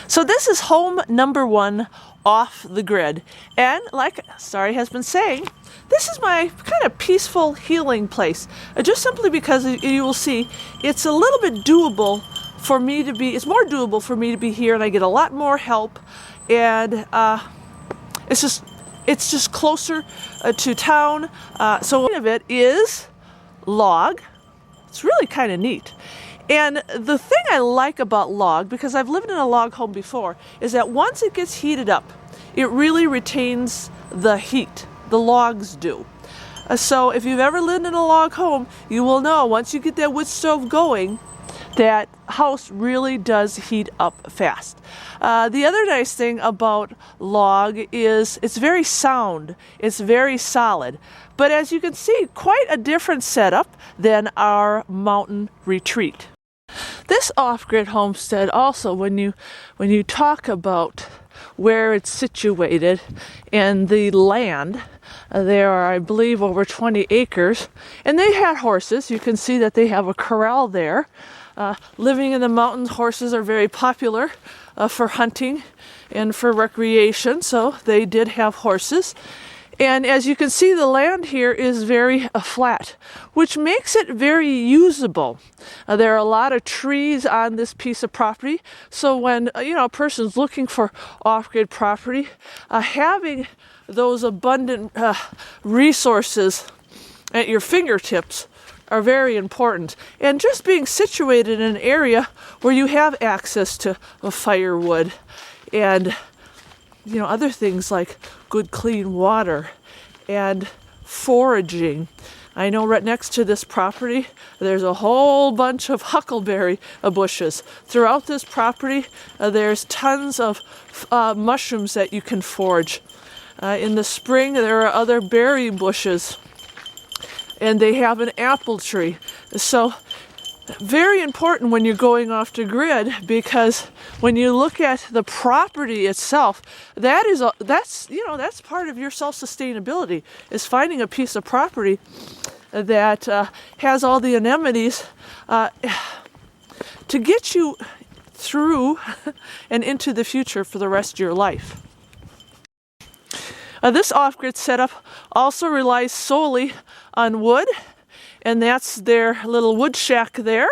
So this is home number 1 off the grid. And like Starry has been saying, this is my kind of peaceful healing place. Just simply because you will see it's a little bit doable for me to be, it's more doable for me to be here, and I get a lot more help. And it's just closer to town. So one of it is log. It's really kind of neat. And the thing I like about log, because I've lived in a log home before, is that once it gets heated up, it really retains the heat. The logs do. So if you've ever lived in a log home, you will know once you get that wood stove going, that house really does heat up fast. The other nice thing about log is it's very sound. It's very solid. But as you can see, quite a different setup than our mountain retreat. This off-grid homestead also, when you talk about where it's situated and the land, there are, I believe, over 20 acres, and they had horses. You can see that they have a corral there. Living in the mountains, horses are very popular for hunting and for recreation, so they did have horses. And as you can see, the land here is very flat, which makes it very usable. There are a lot of trees on this piece of property, so when a person's looking for off-grid property, having those abundant resources at your fingertips are very important. And just being situated in an area where you have access to firewood and other things like good clean water and foraging. I know right next to this property there's a whole bunch of huckleberry bushes. Throughout this property there's tons of mushrooms that you can forage. In the spring there are other berry bushes, and they have an apple tree. So very important when you're going off the grid, because when you look at the property itself, that's part of your self-sustainability, is finding a piece of property that has all the amenities to get you through and into the future for the rest of your life. This off-grid setup also relies solely on wood, and that's their little wood shack there.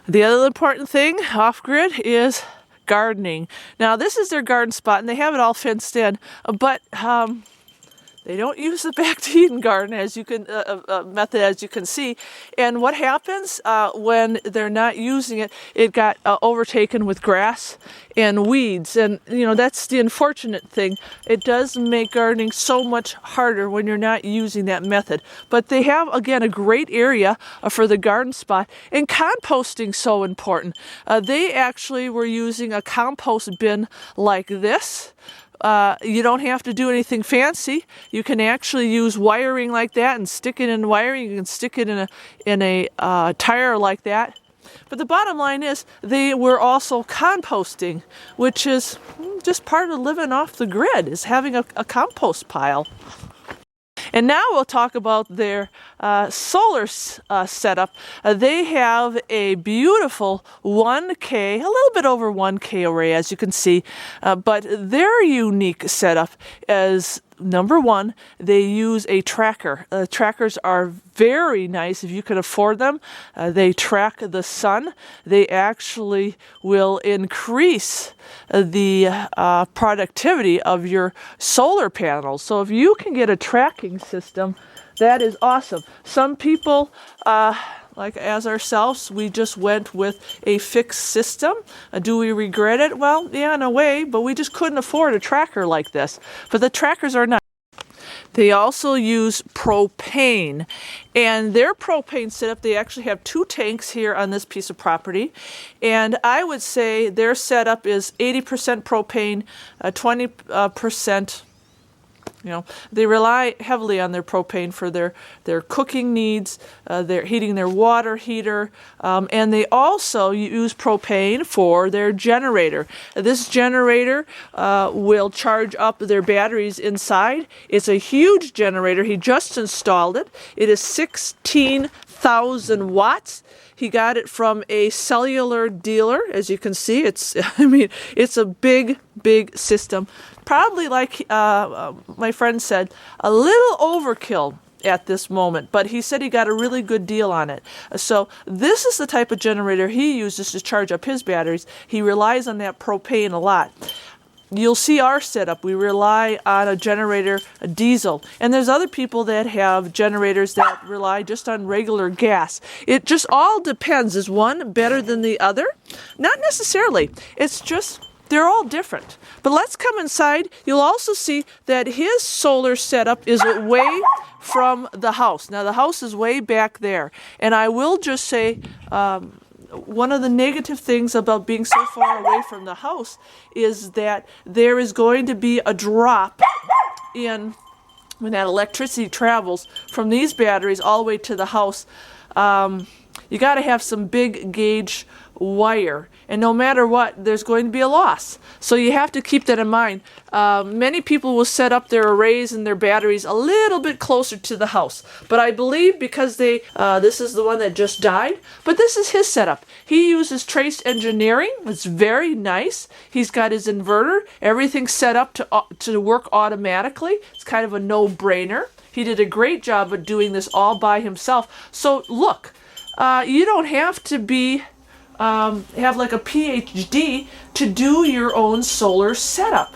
The other important thing off-grid is gardening. Now this is their garden spot, and they have it all fenced in, but they don't use the back to Eden garden method, as you can see. And what happens when they're not using it? It got overtaken with grass and weeds, and that's the unfortunate thing. It does make gardening so much harder when you're not using that method. But they have, again, a great area for the garden spot, and composting so important. They actually were using a compost bin like this. You don't have to do anything fancy. You can actually use wiring like that and stick it in wiring. You can stick it in a tire like that. But the bottom line is they were also composting, which is just part of living off the grid, is having a compost pile. And now we'll talk about their solar setup. They have a beautiful 1K, a little bit over 1K array, as you can see. But their unique setup is, number one, they use a tracker. Trackers are very nice if you can afford them. They track the sun. They actually will increase the productivity of your solar panels. So if you can get a tracking system, that is awesome. Some people, like as ourselves, we just went with a fixed system. Do we regret it? Well, yeah, in a way, but we just couldn't afford a tracker like this. But the trackers are nice. They also use propane, and their propane setup, they actually have 2 tanks here on this piece of property, and I would say their setup is 80% propane, 20%. They rely heavily on their propane for their cooking needs, their heating their water heater, and they also use propane for their generator. This generator will charge up their batteries inside. It's a huge generator. He just installed it. It is 16 3,000 watts. He got it from a cellular dealer. As you can see, it's, I mean, it's a big, big system. Probably, like my friend said, a little overkill at this moment, but he said he got a really good deal on it. So this is the type of generator he uses to charge up his batteries. He relies on that propane a lot. You'll see our setup. We rely on a generator, a diesel. And there's other people that have generators that rely just on regular gas. It just all depends. Is one better than the other? Not necessarily. It's just they're all different. But let's come inside. You'll also see that his solar setup is away from the house. Now, the house is way back there. And I will just say, one of the negative things about being so far away from the house is that there is going to be a drop in when that electricity travels from these batteries all the way to the house. You got to have some big gauge wire, and no matter what, there's going to be a loss. So you have to keep that in mind. Many people will set up their arrays and their batteries a little bit closer to the house, but I believe because they this is the one that just died, but this is his setup. He uses trace engineering. It's very nice. He's got his inverter, everything set up to work automatically. It's kind of a no-brainer. He did a great job of doing this all by himself. So look, you don't have to be have like a PhD to do your own solar setup.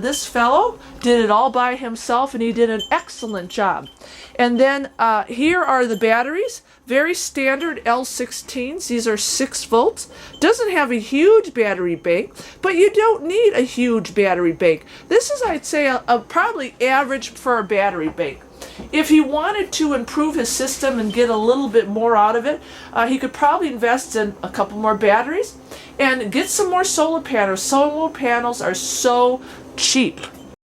This fellow did it all by himself, and he did an excellent job. And then here are the batteries. Very standard L16s. These are 6 volts. Doesn't have a huge battery bank, but you don't need a huge battery bank. This is, I'd say, a probably average for a battery bank. If he wanted to improve his system and get a little bit more out of it, he could probably invest in a couple more batteries and get some more solar panels. Solar panels are so cheap.